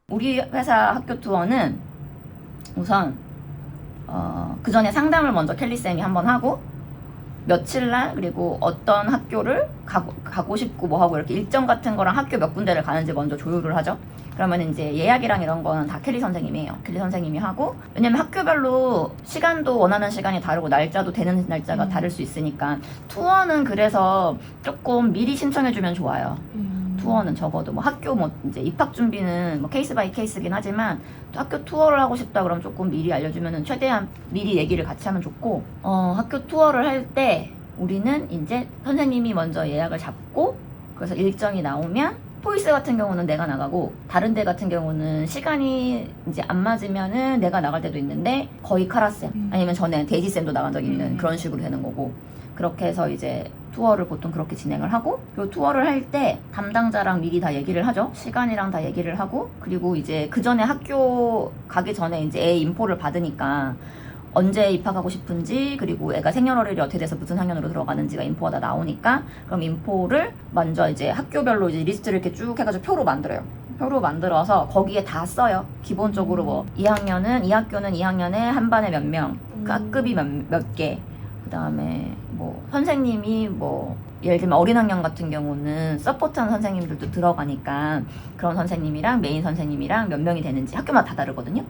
우리 회사 학교 투어는 우선 그 전에 상담을 먼저 켈리쌤이 한번 하고 며칠날 그리고 어떤 학교를 가고 싶고 뭐하고 이렇게 일정 같은 거랑 학교 몇 군데를 가는지 먼저 조율을 하죠. 그러면 이제 예약이랑 이런 거는 다 켈리 선생님이 해요. 켈리 선생님이 하고, 왜냐면 학교별로 시간도 원하는 시간이 다르고 날짜도 되는 날짜가 다를 수 있으니까 투어는 그래서 조금 미리 신청해주면 좋아요. 투어는 적어도 뭐 학교 뭐 이제 입학 준비는 뭐 케이스 바이 케이스긴 하지만 또 학교 투어를 하고 싶다 그러면 조금 미리 알려주면은 최대한 미리 얘기를 같이 하면 좋고, 학교 투어를 할 때 우리는 이제 선생님이 먼저 예약을 잡고, 그래서 일정이 나오면 포이스 같은 경우는 내가 나가고 다른 데 같은 경우는 시간이 이제 안 맞으면은 내가 나갈 때도 있는데 거의 카라쌤 아니면 전에 데이지쌤도 나간 적이 있는 그런 식으로 되는 거고, 그렇게 해서 이제 투어를 보통 그렇게 진행을 하고, 요 투어를 할 때 담당자랑 미리 다 얘기를 하죠. 시간이랑 다 얘기를 하고, 그리고 이제 그 전에 학교 가기 전에 이제 애 인포를 받으니까 언제 입학하고 싶은지, 그리고 애가 생년월일이 어떻게 돼서 무슨 학년으로 들어가는지가 인포가 다 나오니까, 그럼 인포를 먼저 이제 학교별로 이제 리스트를 이렇게 쭉 해가지고 표로 만들어요. 표로 만들어서 거기에 다 써요. 기본적으로 뭐 이 학교는 2학년에 한 반에 몇 명, 급이 몇 개, 그 다음에 뭐 선생님이 뭐 예를 들면 어린 학년 같은 경우는 서포트하는 선생님들도 들어가니까 그런 선생님이랑 메인 선생님이랑 몇 명이 되는지 학교마다 다 다르거든요.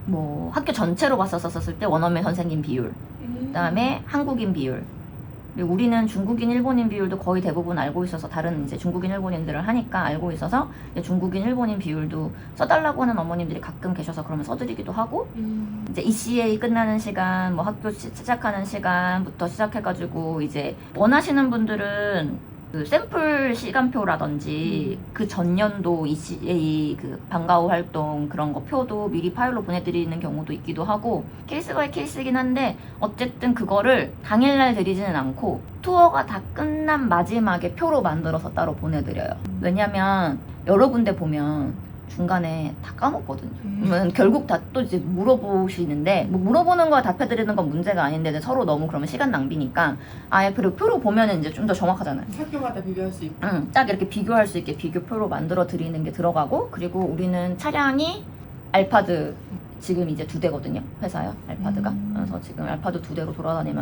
뭐 학교 전체로 봤었을 때 원어민 선생님 비율, 그 다음에 한국인 비율, 그리고 우리는 중국인 일본인 비율도 거의 대부분 알고 있어서, 다른 이제 중국인 일본인들을 하니까 알고 있어서 중국인 일본인 비율도 써달라고 하는 어머님들이 가끔 계셔서 그러면 써드리기도 하고, 이제 ECA 끝나는 시간, 뭐 학교 시작하는 시간부터 시작해가지고 이제 원하시는 분들은 그 샘플 시간표라든지 그 전년도 ECA 그 방과후 활동 그런 거 표도 미리 파일로 보내드리는 경우도 있기도 하고, 케이스 바이 케이스긴 한데 어쨌든 그거를 당일날 드리지는 않고 투어가 다 끝난 마지막에 표로 만들어서 따로 보내드려요. 왜냐면 여러 군데 보면 중간에 다 까먹거든요. 그러면 결국 다 또 이제 물어보시는데, 뭐 물어보는 거 답해드리는 건 문제가 아닌데 서로 너무 그러면 시간 낭비니까 아예 그리고 표로 보면은 이제 좀 더 정확하잖아요. 학교마다 비교할 수 있고. 딱 이렇게 비교할 수 있게 비교표로 만들어 드리는 게 들어가고, 그리고 우리는 차량이 알파드 지금 이제 2대거든요. 회사요. 알파드가. 그래서 지금 알파드 2대로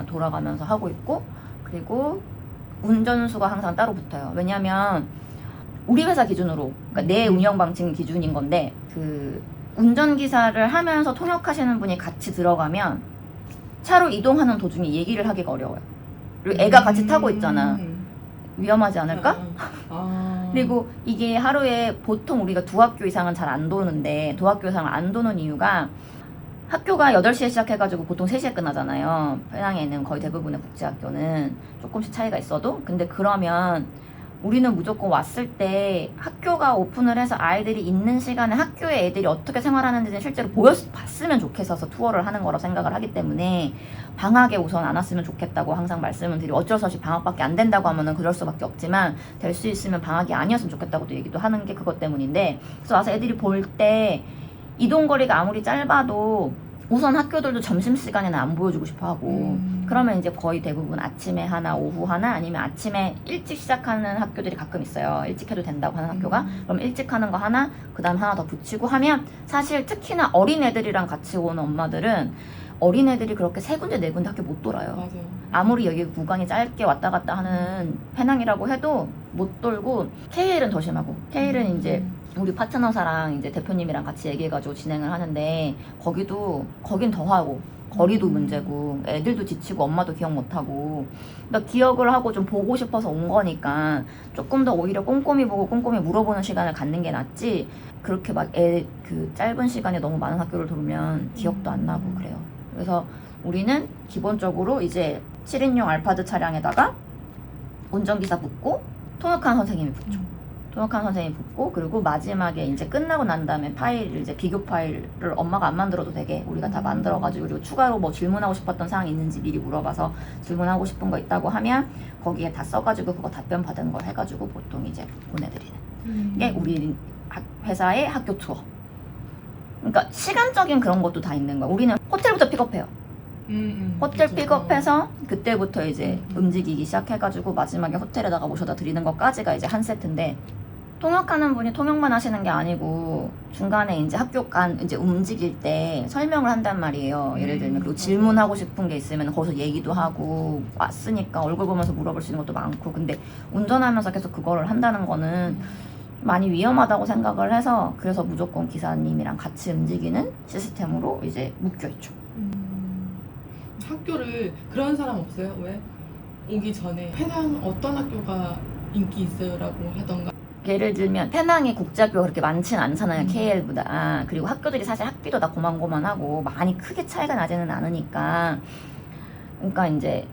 돌아가면서 하고 있고, 그리고 운전수가 항상 따로 붙어요. 왜냐면 우리 회사 기준으로, 그러니까 내 운영 방침 기준인 건데, 그 운전기사를 하면서 통역하시는 분이 같이 들어가면 차로 이동하는 도중에 얘기를 하기가 어려워요. 그리고 애가 같이 타고 있잖아. 위험하지 않을까? 그리고 이게 하루에 보통 우리가 2학교 이상은 잘 안 도는데, 2학교 이상을 안 도는 이유가 학교가 8시에 시작해가지고 보통 3시에 끝나잖아요. 페낭에 있는 거의 대부분의 국제학교는 조금씩 차이가 있어도. 근데 그러면 우리는 무조건 왔을 때 학교가 오픈을 해서 아이들이 있는 시간에 학교에 애들이 어떻게 생활하는지는 실제로 봤으면 좋겠어서 투어를 하는 거라고 생각을 하기 때문에 방학에 우선 안 왔으면 좋겠다고 항상 말씀을 드리고, 어쩔 수 없이 방학밖에 안 된다고 하면은 그럴 수밖에 없지만 될 수 있으면 방학이 아니었으면 좋겠다고도 얘기도 하는 게 그것 때문인데, 그래서 와서 애들이 볼 때 이동거리가 아무리 짧아도 우선 학교들도 점심시간에는 안 보여주고 싶어 하고, 그러면 이제 거의 대부분 아침에 하나, 오후 하나, 아니면 아침에 일찍 시작하는 학교들이 가끔 있어요. 일찍 해도 된다고 하는 학교가. 그럼 일찍 하는 거 하나, 그 다음 하나 더 붙이고 하면, 사실 특히나 어린애들이랑 같이 오는 엄마들은 어린애들이 그렇게 3군데 4군데 학교 못 돌아요. 맞아요. 아무리 여기 구간이 짧게 왔다 갔다 하는 페낭이라고 해도 못 돌고, KL은 더 심하고, KL은 이제 우리 파트너사랑 이제 대표님이랑 같이 얘기해가지고 진행을 하는데, 거긴 더 하고, 거리도 문제고, 애들도 지치고, 엄마도 기억 못하고, 그러니까 기억을 하고 좀 보고 싶어서 온 거니까 조금 더 오히려 꼼꼼히 보고 꼼꼼히 물어보는 시간을 갖는 게 낫지, 그렇게 막 그 짧은 시간에 너무 많은 학교를 돌면 기억도 안 나고 그래요. 그래서 우리는 기본적으로 이제 7인용 알파드 차량에다가 운전기사 붙고 통역하는 선생님이 붙죠. 통역하는 선생님이 붙고, 그리고 마지막에 이제 끝나고 난 다음에 이제 비교 파일을 엄마가 안 만들어도 되게 우리가 다 만들어가지고, 그리고 추가로 뭐 질문하고 싶었던 사항이 있는지 미리 물어봐서 질문하고 싶은 거 있다고 하면 거기에 다 써가지고 그거 답변 받은 걸 해가지고 보통 이제 보내드리는 게 우리 회사의 학교 투어. 그러니까 시간적인 그런 것도 다 있는 거야. 우리는 호텔부터 픽업해요. 호텔 그렇죠. 픽업해서 그때부터 이제 움직이기 시작해가지고 마지막에 호텔에다가 모셔다 드리는 것까지가 이제 한 세트인데, 통역하는 분이 통역만 하시는 게 아니고 중간에 이제 학교 간 이제 움직일 때 설명을 한단 말이에요. 예를 들면 그리고 질문하고 싶은 게 있으면 거기서 얘기도 하고 왔으니까 얼굴 보면서 물어볼 수 있는 것도 많고 근데 운전하면서 계속 그거를 한다는 거는 많이 위험하다고 생각을 해서 그래서 무조건 기사님이랑 같이 움직이는 시스템으로 이제 묶여있죠. 학교를 그런 사람 없어요? 왜? 오기 전에 페낭 어떤 학교가 인기 있어요라고 하던가. 예를 들면 페낭에 국제학교가 그렇게 많지는 않잖아요. KL보다. 그리고 학교들이 사실 학비도 다 고만고만하고 많이 크게 차이가 나지는 않으니까 그러니까 이제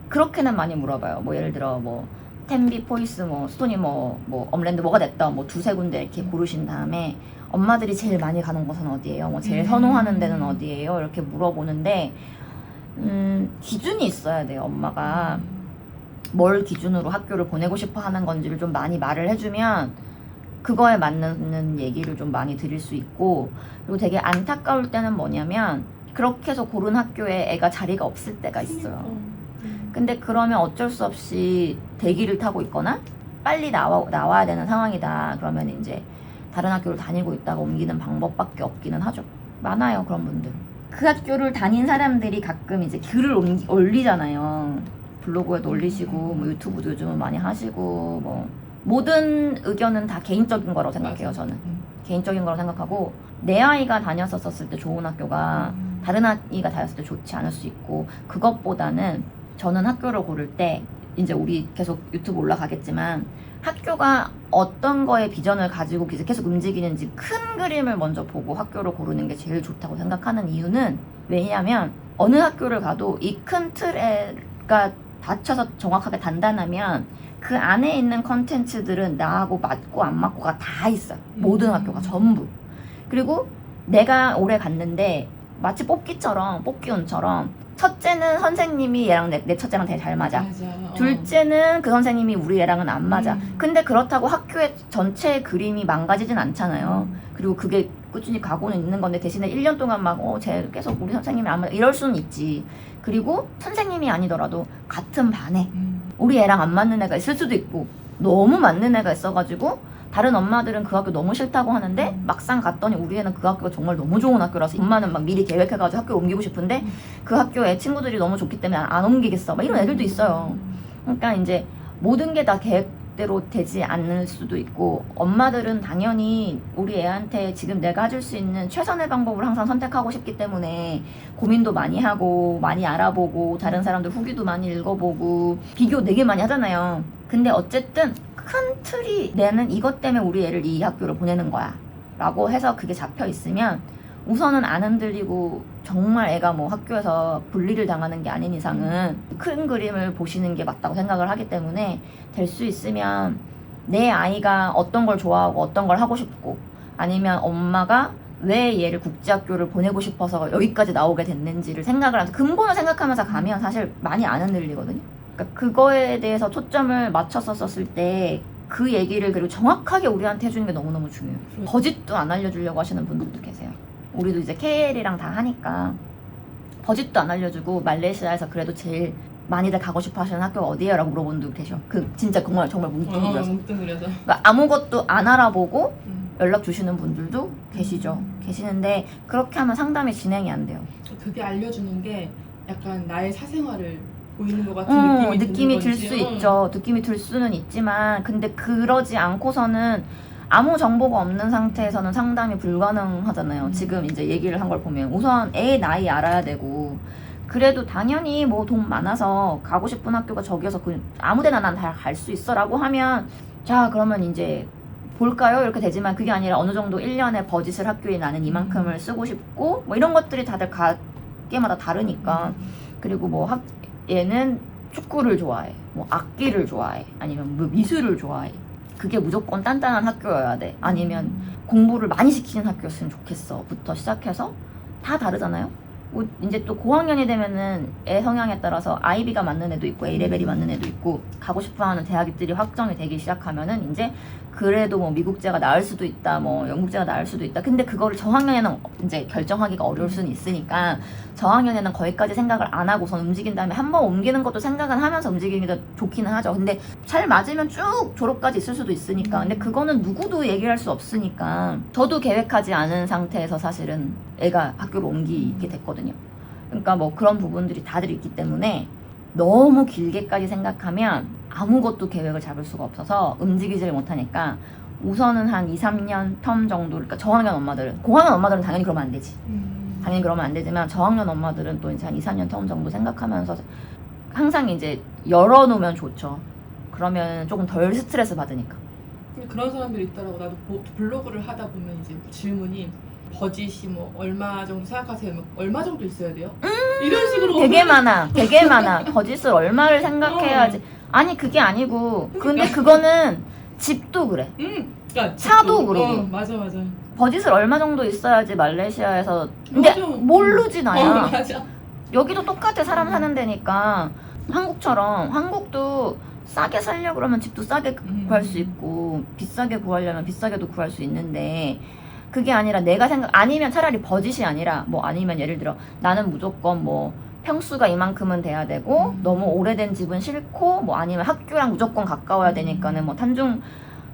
그렇게는 많이 물어봐요. 뭐 예를 들어 뭐 텐비, 포이스, 뭐 스토니, 뭐 엄랜드 뭐가 됐다 뭐 두세 군데 이렇게 고르신 다음에 엄마들이 제일 많이 가는 곳은 어디예요? 뭐 제일 선호하는 데는 어디예요? 이렇게 물어보는데 기준이 있어야 돼요. 엄마가 뭘 기준으로 학교를 보내고 싶어 하는 건지를 좀 많이 말을 해주면 그거에 맞는 얘기를 좀 많이 드릴 수 있고 그리고 되게 안타까울 때는 뭐냐면 그렇게 해서 고른 학교에 애가 자리가 없을 때가 있어요. 근데 그러면 어쩔 수 없이 대기를 타고 있거나 빨리 나와야 되는 상황이다. 그러면 이제 다른 학교를 다니고 있다가 옮기는 방법밖에 없기는 하죠. 많아요, 그런 분들. 그 학교를 다닌 사람들이 가끔 이제 글을 올리잖아요. 블로그에도 올리시고 뭐 유튜브도 요즘은 많이 하시고 뭐 모든 의견은 다 개인적인 거라고 생각해요. 저는 개인적인 거라고 생각하고 내 아이가 다녔었을 때 좋은 학교가 다른 아이가 다녔을 때 좋지 않을 수 있고 그것보다는 저는 학교를 고를 때 이제 우리 계속 유튜브 올라가겠지만 학교가 어떤 거에 비전을 가지고 계속 움직이는지 큰 그림을 먼저 보고 학교를 고르는 게 제일 좋다고 생각하는 이유는 왜냐하면 어느 학교를 가도 이 큰 틀에가 받쳐서 정확하게 단단하면 그 안에 있는 컨텐츠들은 나하고 맞고 안 맞고가 다 있어요. 모든 학교가 전부. 그리고 내가 올해 갔는데 마치 뽑기운처럼 첫째는 선생님이 얘랑 내 첫째랑 되게 잘 맞아. 둘째는 그 선생님이 우리 애랑은 안 맞아. 근데 그렇다고 학교의 전체 그림이 망가지진 않잖아요. 그리고 그게 꾸준히 가고는 있는 건데 대신에 1년 동안 쟤 계속 우리 선생님이 안 맞아. 이럴 수는 있지. 그리고 선생님이 아니더라도 같은 반에 우리 애랑 안 맞는 애가 있을 수도 있고 너무 맞는 애가 있어가지고 다른 엄마들은 그 학교 너무 싫다고 하는데 막상 갔더니 우리 애는 그 학교가 정말 너무 좋은 학교라서 엄마는 막 미리 계획해가지고 학교 옮기고 싶은데 그 학교에 친구들이 너무 좋기 때문에 안 옮기겠어 막 이런 애들도 있어요. 그러니까 이제 모든 게 다 계획대로 되지 않을 수도 있고 엄마들은 당연히 우리 애한테 지금 내가 해줄 수 있는 최선의 방법을 항상 선택하고 싶기 때문에 고민도 많이 하고 많이 알아보고 다른 사람들 후기도 많이 읽어보고 비교 되게 많이 하잖아요. 근데 어쨌든 큰 틀이 내는 이것 때문에 우리 애를 이 학교를 보내는 거야 라고 해서 그게 잡혀 있으면 우선은 안 흔들리고 정말 애가 뭐 학교에서 분리를 당하는 게 아닌 이상은 큰 그림을 보시는 게 맞다고 생각을 하기 때문에 될 수 있으면 내 아이가 어떤 걸 좋아하고 어떤 걸 하고 싶고 아니면 엄마가 왜 얘를 국제학교를 보내고 싶어서 여기까지 나오게 됐는지를 생각을 하면서 근본을 생각하면서 가면 사실 많이 안 흔들리거든요. 그러니까 그거에 대해서 초점을 맞췄었을 때 그 얘기를 그리고 정확하게 우리한테 해주는 게 너무너무 중요해요. 버짓도 안 알려주려고 하시는 분들도 계세요. 우리도 이제 KL이랑 다 하니까 버짓도 안 알려주고 말레이시아에서 그래도 제일 많이들 가고 싶어 하시는 학교가 어디예요? 라고 물어보는 분도 계셔. 그 진짜 정말 뭉뚱그려서 그러니까 아무것도 안 알아보고 연락 주시는 분들도 계시죠. 계시는데 그렇게 하면 상담이 진행이 안 돼요. 그게 알려주는 게 약간 나의 사생활을 보이는 것 같은 느낌이 들 수 있죠. 느낌이 들 수는 있지만 근데 그러지 않고서는 아무 정보가 없는 상태에서는 상담이 불가능하잖아요. 지금 이제 얘기를 한 걸 보면 우선 애 나이 알아야 되고 그래도 당연히 뭐 돈 많아서 가고 싶은 학교가 저기여서 아무데나 난 다 갈 수 있어 라고 하면 자 그러면 이제 볼까요? 이렇게 되지만 그게 아니라 어느 정도 1년에 버짓을 학교에 나는 이만큼을 쓰고 싶고 뭐 이런 것들이 다들 가게마다 다르니까 그리고 뭐 얘는 축구를 좋아해 뭐 악기를 좋아해 아니면 뭐 미술을 좋아해 그게 무조건 단단한 학교여야 돼 아니면 공부를 많이 시키는 학교였으면 좋겠어 부터 시작해서 다 다르잖아요. 이제 또 고학년이 되면은 애 성향에 따라서 IB가 맞는 애도 있고 A레벨이 맞는 애도 있고 가고 싶어하는 대학들이 확정이 되기 시작하면은 이제 그래도 뭐 미국제가 나을 수도 있다, 뭐 영국제가 나을 수도 있다. 근데 그거를 저학년에는 이제 결정하기가 어려울 수는 있으니까 저학년에는 거기까지 생각을 안 하고선 움직인 다음에 한번 옮기는 것도 생각은 하면서 움직이는 게 더 좋기는 하죠. 근데 잘 맞으면 쭉 졸업까지 있을 수도 있으니까. 근데 그거는 누구도 얘기를 할 수 없으니까 저도 계획하지 않은 상태에서 사실은 애가 학교를 옮기게 됐거든요. 그러니까 뭐 그런 부분들이 다들 있기 때문에 너무 길게까지 생각하면 아무것도 계획을 잡을 수가 없어서 움직이지를 못하니까 우선은 한 2, 3년 텀 정도, 그러니까 저학년 엄마들은, 고학년 엄마들은 당연히 그러면 안 되지. 당연히 그러면 안 되지만 저학년 엄마들은 또 이제 한 2, 3년 텀 정도 생각하면서 항상 이제 열어놓으면 좋죠. 그러면 조금 덜 스트레스 받으니까. 근데 그런 사람들이 있더라고. 나도 블로그를 하다 보면 이제 질문이 버짓이 뭐 얼마 정도 생각하세요? 뭐 얼마 정도 있어야 돼요? 이런 식으로 되게 많아. 되게 많아. 버짓을 얼마를 생각해야지. 아니 그게 아니고 근데 그거는 집도 그래. 그러니까 차도 집도, 그러고. 맞아. 버짓을 얼마 정도 있어야지 말레이시아에서 근데 맞아. 모르지 나야. 맞아. 여기도 똑같아. 사람 사는 데니까. 한국처럼 한국도 싸게 살려고 그러면 집도 싸게 구할 수 있고 비싸게 구하려면 비싸게도 구할 수 있는데 그게 아니라 내가 아니면 차라리 버짓이 아니라 뭐 아니면 예를 들어 나는 무조건 뭐 평수가 이만큼은 돼야 되고 너무 오래된 집은 싫고 뭐 아니면 학교랑 무조건 가까워야 되니까는 뭐 탄중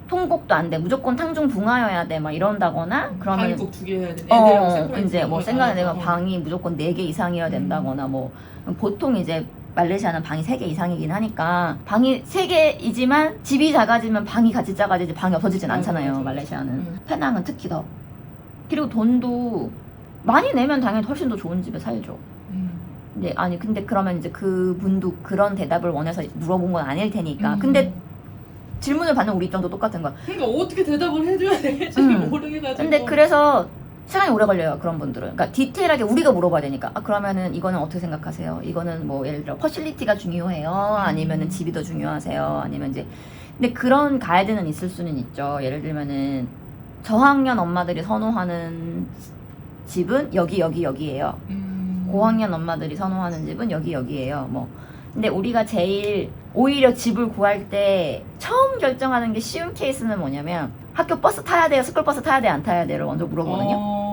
통곡도 안 돼. 무조건 탕중 붕하여야 돼. 막 이런다거나 그러면 방이 꼭 2개 해야 돼. 애들하고 세퍼레이트 이제 뭐 생각에 내면 어. 방이 무조건 4개 이상이어야 된다거나 뭐 보통 이제 말레이시아는 방이 3개 이상이긴 하니까 방이 3개이지만 집이 작아지면 방이 같이 작아지지 방이 없어지진 않잖아요. 맞아. 말레이시아는. 페낭은 특히 더. 그리고 돈도 많이 내면 당연히 훨씬 더 좋은 집에 살죠. 근데 그러면 이제 그분도 그런 대답을 원해서 물어본 건 아닐 테니까. 근데 질문을 받는 우리 입장도 똑같은 거야. 그러니까 어떻게 대답을 해줘야 될지 모르겠어가지고. 근데 그래서 시간이 오래 걸려요, 그런 분들은. 그러니까 디테일하게 우리가 물어봐야 되니까. 그러면은 이거는 어떻게 생각하세요? 이거는 뭐 예를 들어 퍼실리티가 중요해요? 아니면은 집이 더 중요하세요? 아니면 이제 근데 그런 가이드는 있을 수는 있죠. 예를 들면은 저학년 엄마들이 선호하는 집은 여기예요. 고학년 엄마들이 선호하는 집은 여기예요. 뭐 근데 우리가 제일 오히려 집을 구할 때 처음 결정하는 게 쉬운 케이스는 뭐냐면 학교 버스 타야 돼요? 스쿨버스 타야 돼요? 안 타야 돼요?를 먼저 물어보거든요.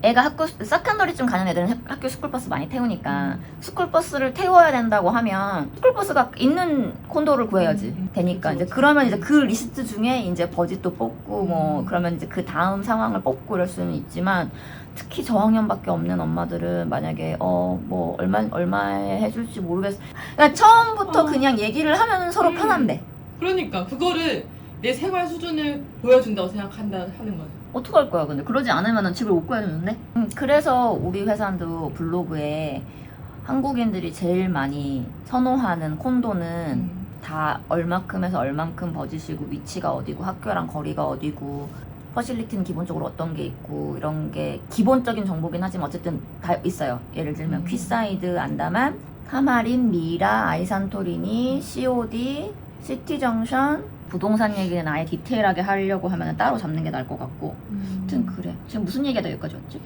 애가 학교 세컨더리쯤 가는 애들은 학교 스쿨버스 많이 태우니까 스쿨버스를 태워야 된다고 하면 스쿨버스가 있는 콘도를 구해야지 되니까 그쵸, 이제 그쵸. 그러면 이제 그 리스트 중에 이제 버짓도 뽑고 뭐 그러면 이제 그 다음 상황을 뽑고 이럴 수는 있지만 특히 저학년밖에 없는 엄마들은 만약에 뭐 얼마에 해줄지 모르겠어. 그러니까 처음부터 그냥 얘기를 하면 서로 편한데 그러니까 그거를 내 생활 수준을 보여준다고 생각한다 하는 거야. 어떡할 거야 근데 그러지 않으면 집을 못 구해주는데. 그래서 우리 회사도 블로그에 한국인들이 제일 많이 선호하는 콘도는 다 얼마큼에서 얼만큼 버짓이고 위치가 어디고 학교랑 거리가 어디고 퍼실리티는 기본적으로 어떤 게 있고 이런 게 기본적인 정보긴 하지만 어쨌든 다 있어요. 예를 들면 퀴사이드, 안다만, 카마린, 미라, 아이산토리니, COD, 시티정션, 부동산 얘기는 아예 디테일하게 하려고 하면 따로 잡는 게 나을 것 같고. 아무튼 그래. 지금 무슨 얘기가 다 여기까지 왔지?